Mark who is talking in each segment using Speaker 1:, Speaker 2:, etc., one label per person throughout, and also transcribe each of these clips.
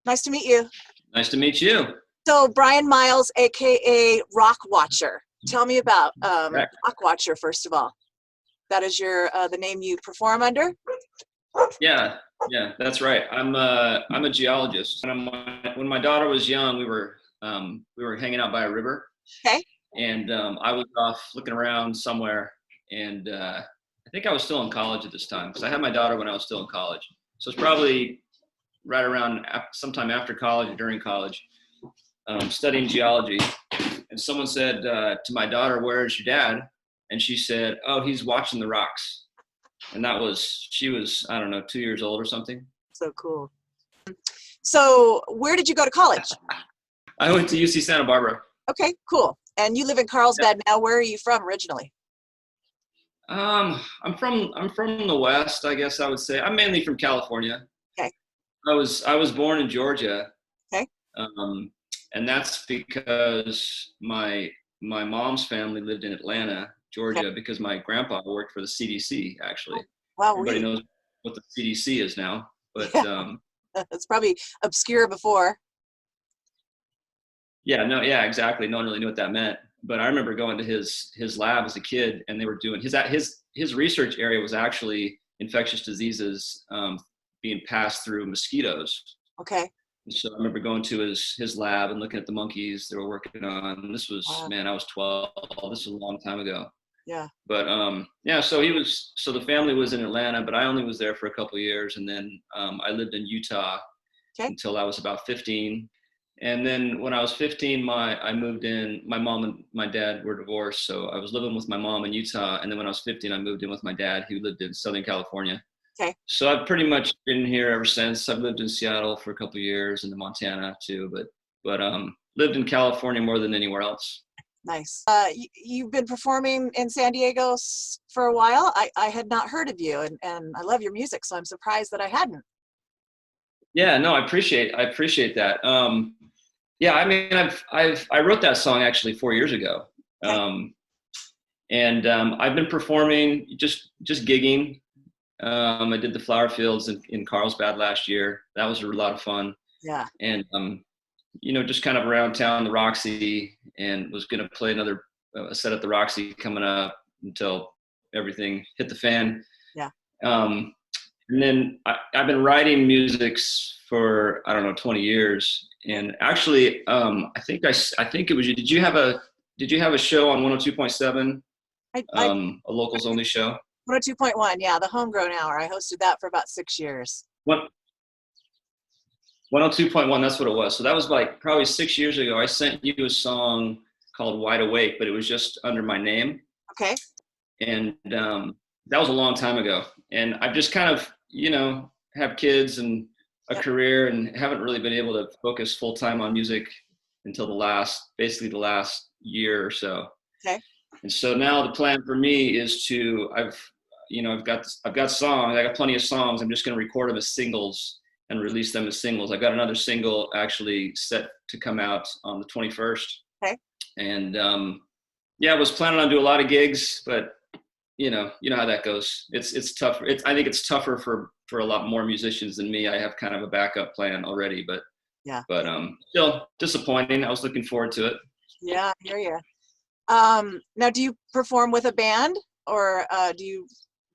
Speaker 1: Nice to meet you.
Speaker 2: Nice to meet you.
Speaker 1: So Brian Miles, aka Rock Watcher. Tell me about
Speaker 2: Correct.
Speaker 1: Rock Watcher first of all. That is your the name you perform under?
Speaker 2: Yeah, that's right. I'm a geologist. When my daughter was young, we were hanging out by a river,
Speaker 1: Okay.
Speaker 2: and I was off looking around somewhere, and I think I was still in college at this time because I had my daughter when I was still in college. So it's probably right around sometime after college or during college, studying geology. And someone said to my daughter, "Where's your dad?" And she said, "Oh, he's watching the rocks." And she was, I don't know, 2 years old or something.
Speaker 1: So cool. So where did you go to college?
Speaker 2: I went to UC Santa Barbara.
Speaker 1: Okay, cool. And you live in Carlsbad now. Where are you from originally?
Speaker 2: I'm from the West, I guess I would say. I'm mainly from California.
Speaker 1: Okay.
Speaker 2: I was born in Georgia.
Speaker 1: Okay.
Speaker 2: And that's because my mom's family lived in Atlanta, Georgia, because my grandpa worked for the CDC, actually.
Speaker 1: Wow,
Speaker 2: Everybody
Speaker 1: really?
Speaker 2: knows what the CDC is now, but
Speaker 1: Yeah. It's probably obscure before.
Speaker 2: yeah, exactly. No one really knew what that meant. But I remember going to his lab as a kid, and they were doing his research area was actually infectious diseases being passed through mosquitoes.
Speaker 1: Okay.
Speaker 2: And so I remember going to his lab and looking at the monkeys they were working on. And this was,
Speaker 1: Wow.
Speaker 2: man, I was 12. This was a long time ago.
Speaker 1: Yeah.
Speaker 2: But yeah, so the family was in Atlanta, but I only was there for a couple of years, and then I lived in Utah until I was about 15. And then when I was 15, I moved in. My mom and my dad were divorced, so I was living with my mom in Utah. And then when I was 15, I moved in with my dad, who lived in Southern California.
Speaker 1: Okay.
Speaker 2: So I've pretty much been here ever since. I've lived in Seattle for a couple of years, and in Montana too, but lived in California more than anywhere else.
Speaker 1: Nice. You've been performing in San Diego for a while. I had not heard of you, and I love your music, so I'm surprised that I hadn't.
Speaker 2: Yeah, no, I appreciate that. Yeah, I mean, I wrote that song actually 4 years ago,
Speaker 1: Okay.
Speaker 2: and I've been performing, just gigging. I did the Flower Fields in Carlsbad last year. That was a lot of fun.
Speaker 1: Yeah.
Speaker 2: And just kind of around town, the Roxy, and was going to play another set at the Roxy coming up until everything hit the fan.
Speaker 1: Yeah.
Speaker 2: And then I've been writing music for, I don't know, 20 years. And actually, I think it was you. Did you have a show on 102.7? A locals only show?
Speaker 1: 102.1, yeah, the Homegrown Hour. I hosted that for about 6 years.
Speaker 2: 102.1, that's what it was. So that was like probably 6 years ago. I sent you a song called Wide Awake, but it was just under my name.
Speaker 1: Okay.
Speaker 2: And that was a long time ago. And I've just kind of, have kids and a career, and haven't really been able to focus full time on music until basically the last year or so.
Speaker 1: Okay.
Speaker 2: And so now the plan for me is I've got songs. I got plenty of songs. I'm just going to record them as singles and release them as singles. I got another single actually set to come out on the 21st.
Speaker 1: Okay.
Speaker 2: And I was planning on doing a lot of gigs, but you know how that goes. It's tough. I think it's tougher for a lot more musicians than me. I have kind of a backup plan already, but
Speaker 1: yeah.
Speaker 2: But still disappointing. I was looking forward to it.
Speaker 1: Yeah, I hear you. Now, do you perform with a band, or do you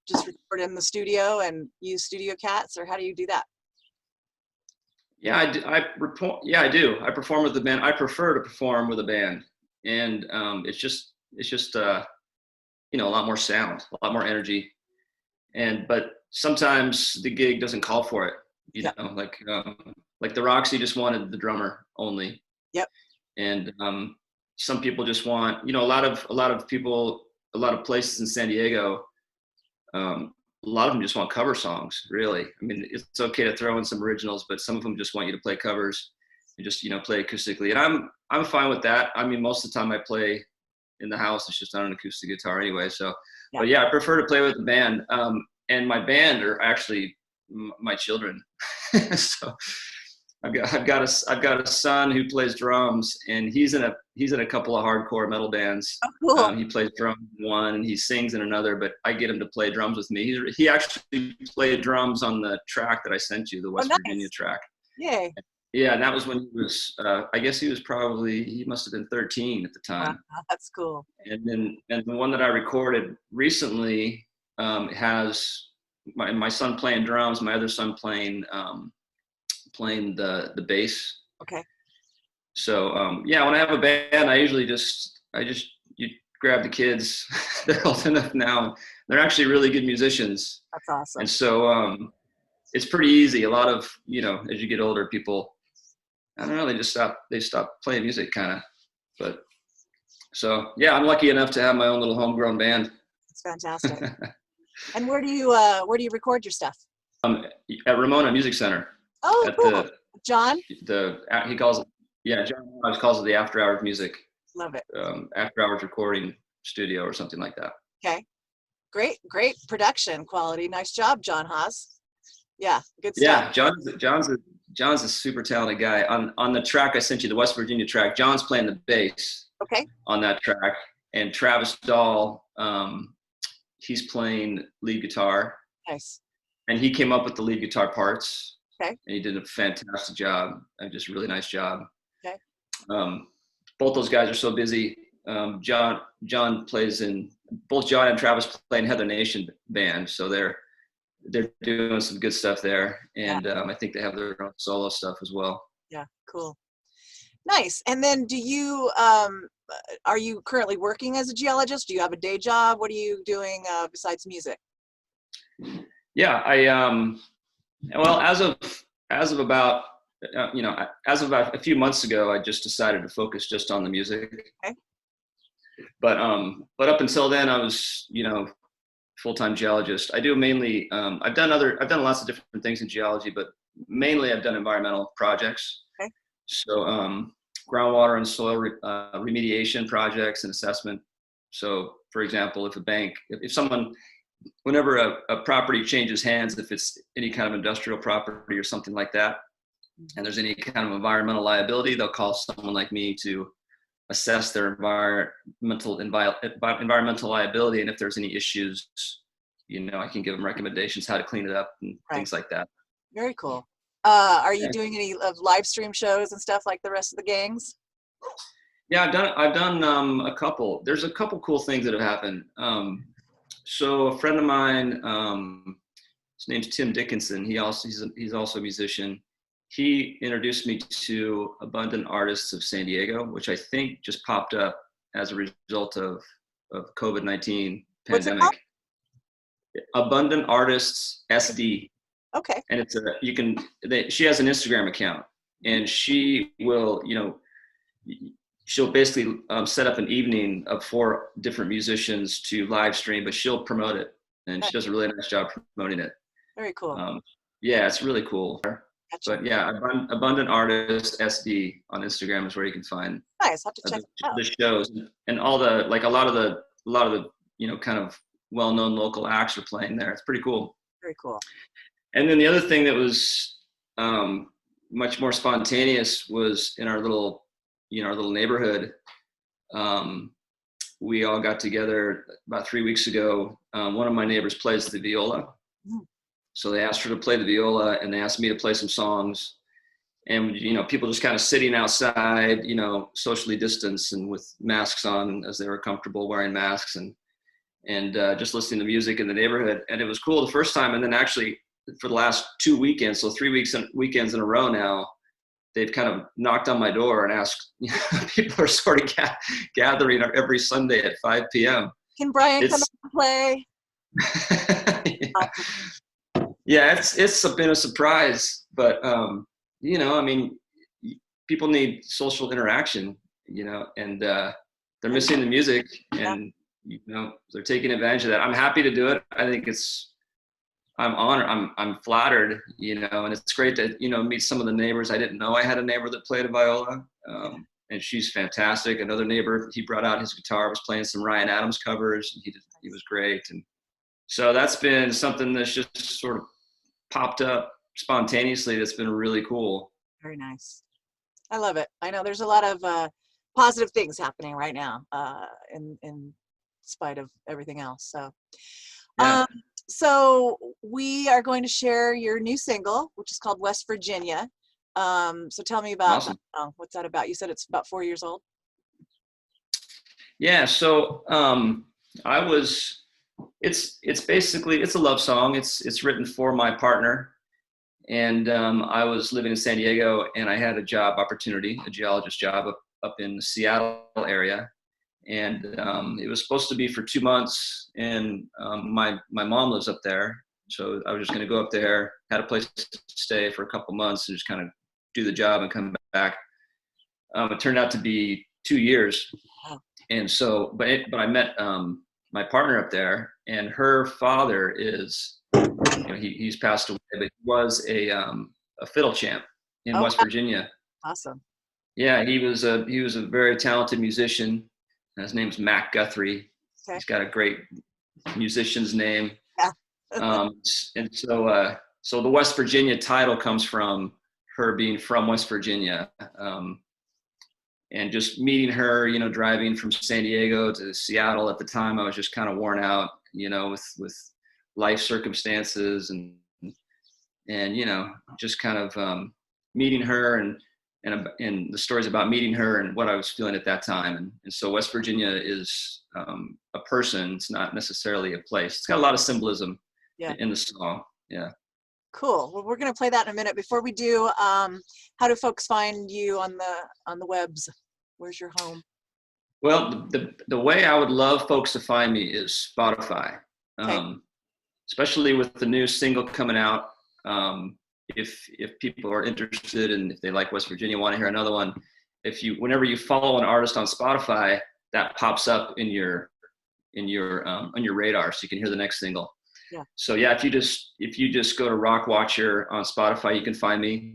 Speaker 1: just record in the studio and use Studio Cats, or how do you do that?
Speaker 2: Yeah, I do. I perform with the band. I prefer to perform with a band, and it's just a lot more sound, a lot more energy, but sometimes the gig doesn't call for it. Like the Roxy just wanted the drummer only.
Speaker 1: Yep.
Speaker 2: And some people just want, a lot of people, a lot of places in San Diego, a lot of them just want cover songs, really. I mean, it's okay to throw in some originals, but some of them just want you to play covers and just, play acoustically. And I'm fine with that. I mean, most of the time I play in the house, it's just on an acoustic guitar anyway. So, yeah. But yeah, I prefer to play with the band. And my band are actually my children. So I've got a son who plays drums, and he's in a couple of hardcore metal bands.
Speaker 1: Oh, cool.
Speaker 2: He plays drums in one and he sings in another, but I get him to play drums with me. He actually played drums on the track that I sent you, the West Virginia track.
Speaker 1: Yay.
Speaker 2: Yeah, and that was when he was, I guess he must have been 13 at the
Speaker 1: Wow,
Speaker 2: time.
Speaker 1: that's cool.
Speaker 2: And the one that I recorded recently has my son playing drums, my other son playing the bass.
Speaker 1: Okay.
Speaker 2: So yeah, when I have a band, you grab the kids. They're old enough now. They're actually really good musicians,
Speaker 1: That's awesome.
Speaker 2: and so it's pretty easy. A lot of, as you get older, people, I don't know, they stop playing music kind of. But so yeah, I'm lucky enough to have my own little homegrown band.
Speaker 1: It's fantastic. And where do you record your stuff?
Speaker 2: At Ramona Music Center
Speaker 1: Oh,
Speaker 2: at
Speaker 1: cool. John?
Speaker 2: he calls it, yeah, John always calls it the After Hours Music,
Speaker 1: Love it.
Speaker 2: After Hours Recording Studio or something like that.
Speaker 1: Okay. Great production quality. Nice job, John Haas. Yeah, good stuff.
Speaker 2: Yeah, John's a super talented guy. On the track I sent you, the West Virginia track, John's playing the bass
Speaker 1: Okay.
Speaker 2: on that track, and Travis Dahl, he's playing lead guitar,
Speaker 1: Nice.
Speaker 2: and he came up with the lead guitar parts.
Speaker 1: Okay.
Speaker 2: And he did a fantastic job, just a really nice job.
Speaker 1: Okay.
Speaker 2: Both those guys are so busy. John plays in, both John and Travis play in Heather Nation band, so they're doing some good stuff there, and I think they have their own solo stuff as well.
Speaker 1: Yeah, cool. Nice. And then are you currently working as a geologist? Do you have a day job? What are you doing besides music?
Speaker 2: Yeah, well, as of about a few months ago, I just decided to focus just on the music.
Speaker 1: Okay.
Speaker 2: But up until then, I was, full-time geologist. I do mainly, I've done lots of different things in geology, but mainly I've done environmental projects.
Speaker 1: Okay.
Speaker 2: So groundwater and soil remediation projects and assessment. So for example, if someone, whenever a property changes hands, if it's any kind of industrial property or something like that, and there's any kind of environmental liability, they'll call someone like me to assess their environmental liability, and if there's any issues, I can give them recommendations how to clean it up and things like that.
Speaker 1: Very cool. Are you doing any live stream shows and stuff like the rest of the gangs?
Speaker 2: Yeah, I've done a couple. There's a couple cool things that have happened. So a friend of mine, his name's Tim Dickinson. He's also a musician. He introduced me to Abundant Artists of San Diego, which I think just popped up as a result of COVID-19 pandemic. Abundant Artists SD.
Speaker 1: Okay.
Speaker 2: And she has an Instagram account, and she will, she'll basically set up an evening of 4 different musicians to live stream, but she'll promote it, and she does a really nice job promoting it.
Speaker 1: Very cool.
Speaker 2: Yeah, it's really cool.
Speaker 1: Gotcha.
Speaker 2: But yeah, Abundant Artists SD on Instagram is where you can find
Speaker 1: nice. Have to check
Speaker 2: the shows, and all the, like, a lot of the kind of well-known local acts are playing there. It's pretty cool.
Speaker 1: Very cool.
Speaker 2: And then the other thing that was much more spontaneous was in our little neighborhood. We all got together about 3 weeks ago. One of my neighbors plays the viola. So they asked her to play the viola, and they asked me to play some songs. And, people just kind of sitting outside, socially distanced and with masks on as they were comfortable wearing masks, and just listening to music in the neighborhood. And it was cool the first time. And then actually for the last 2 weekends, so 3 weekends in a row now, they've kind of knocked on my door and asked, people are sort of gathering every Sunday at 5 p.m.
Speaker 1: Can Brian come and play?
Speaker 2: Yeah, it's been a surprise, but people need social interaction, and they're missing the music, and they're taking advantage of that. I'm happy to do it. I think I'm honored. I'm flattered, and it's great to meet some of the neighbors. I didn't know I had a neighbor that played a viola, and she's fantastic. Another neighbor, he brought out his guitar, was playing some Ryan Adams covers, and he was great. And so that's been something that's just sort of popped up spontaneously. That's been really cool.
Speaker 1: Very nice. I love it. I know there's a lot of positive things happening right now in spite of everything else. So,
Speaker 2: Yeah.
Speaker 1: So we are going to share your new single, which is called West Virginia. So tell me about
Speaker 2: Awesome.
Speaker 1: that song. What's that about? You said it's about 4 years old.
Speaker 2: Yeah. So it's basically, it's a love song. It's written for my partner. And I was living in San Diego, and I had a job opportunity, a geologist job up in the Seattle area. And it was supposed to be for 2 months. And my mom lives up there. So I was just going to go up there, had a place to stay for a couple months and just kind of do the job and come back. It turned out to be 2 years.
Speaker 1: Wow.
Speaker 2: And so, but I met my partner up there, and her father is, he's passed away, but he was a fiddle champ in West Virginia.
Speaker 1: Awesome.
Speaker 2: Yeah, he was a very talented musician. His name's Mac Guthrie. Okay. He's got a great musician's name.
Speaker 1: Yeah.
Speaker 2: And so the West Virginia title comes from her being from West Virginia. And just meeting her, driving from San Diego to Seattle at the time, I was just kind of worn out, with life circumstances and just kind of meeting her and the stories about meeting her and what I was feeling at that time. And so West Virginia is a person. It's not necessarily a place. It's got a lot of symbolism in the song. Yeah.
Speaker 1: Cool. Well, we're going to play that in a minute. Before we do, how do folks find you on the webs? Where's your home?
Speaker 2: Well, the way I would love folks to find me is Spotify, especially with the new single coming out. If people are interested and if they like West Virginia, want to hear another one, whenever you follow an artist on Spotify, that pops up on your radar, so you can hear the next single.
Speaker 1: Yeah.
Speaker 2: So yeah, if you just go to Rock Watcher on Spotify, you can find me.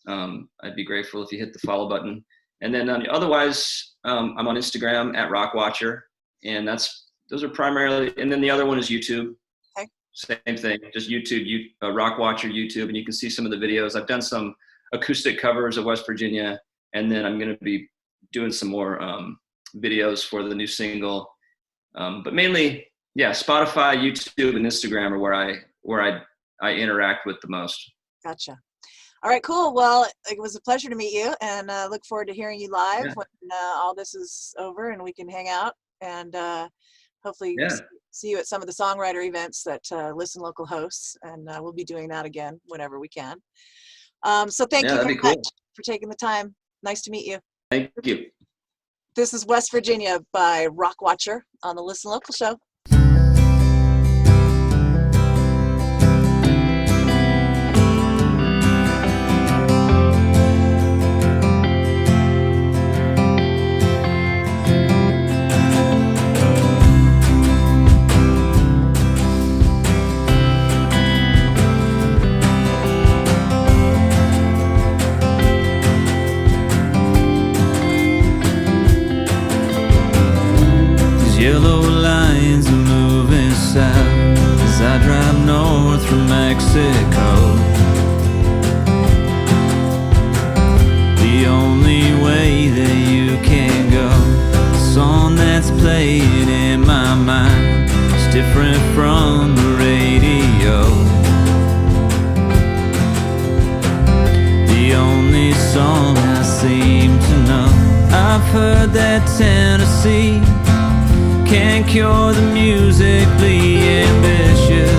Speaker 2: I'd be grateful if you hit the follow button. And then otherwise, I'm on Instagram at Rock Watcher, and those are primarily. And then the other one is YouTube.
Speaker 1: Okay.
Speaker 2: Same thing, just YouTube, Rock Watcher YouTube, and you can see some of the videos. I've done some acoustic covers of West Virginia, and then I'm going to be doing some more videos for the new single. But mainly, yeah, Spotify, YouTube, and Instagram are where I interact with the most.
Speaker 1: Gotcha. All right, cool. Well, it was a pleasure to meet you, and look forward to hearing you live when all this is over and we can hang out and hopefully see you at some of the songwriter events that Listen Local hosts, and we'll be doing that again whenever we can. So thank you very much for taking the time. Nice to meet you.
Speaker 2: Thank you.
Speaker 1: This is West Virginia by Rock Watcher on the Listen Local show.
Speaker 3: Yellow lines are moving south as I drive north from Mexico. The only way that you can go, the song that's playing in my mind is different from the radio. The only song I seem to know, I've heard that Tennessee can't cure the musically ambitious.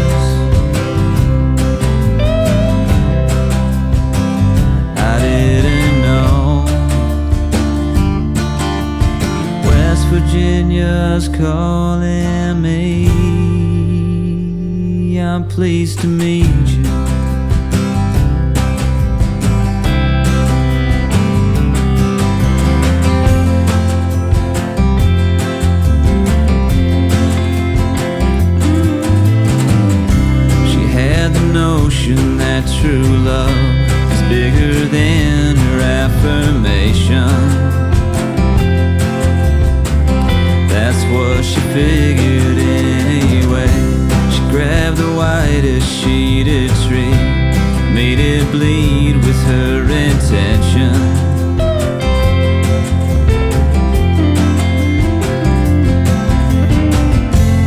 Speaker 3: I didn't know West Virginia's calling me. I'm pleased to meet you. Notion that true love is bigger than her affirmation. That's what she figured anyway. She grabbed the whitest sheeted tree, made it bleed with her intention.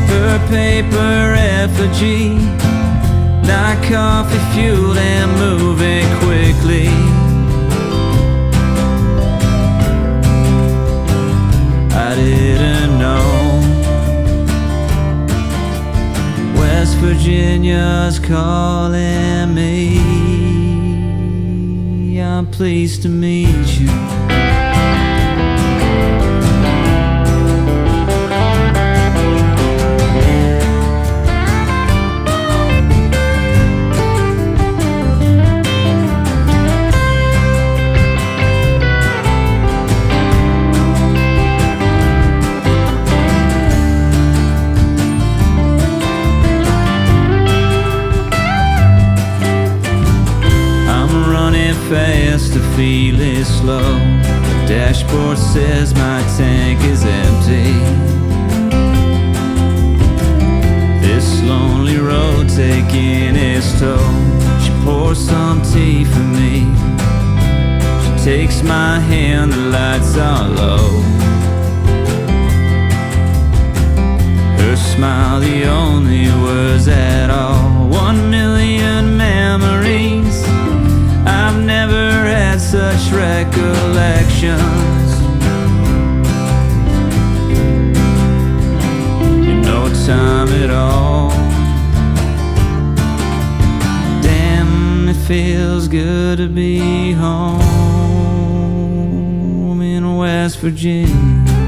Speaker 3: Her paper effigy, like coffee fueled and moving quickly. calling me. I'm pleased to meet you. Fast to feel it slow. The dashboard says my tank is empty. This lonely road taking its toll. She pours some tea for me. She takes my hand, the lights are low. Her smile, the only words at all. 1 million memories. I've never had such recollections. No time at all. Damn, it feels good to be home in West Virginia.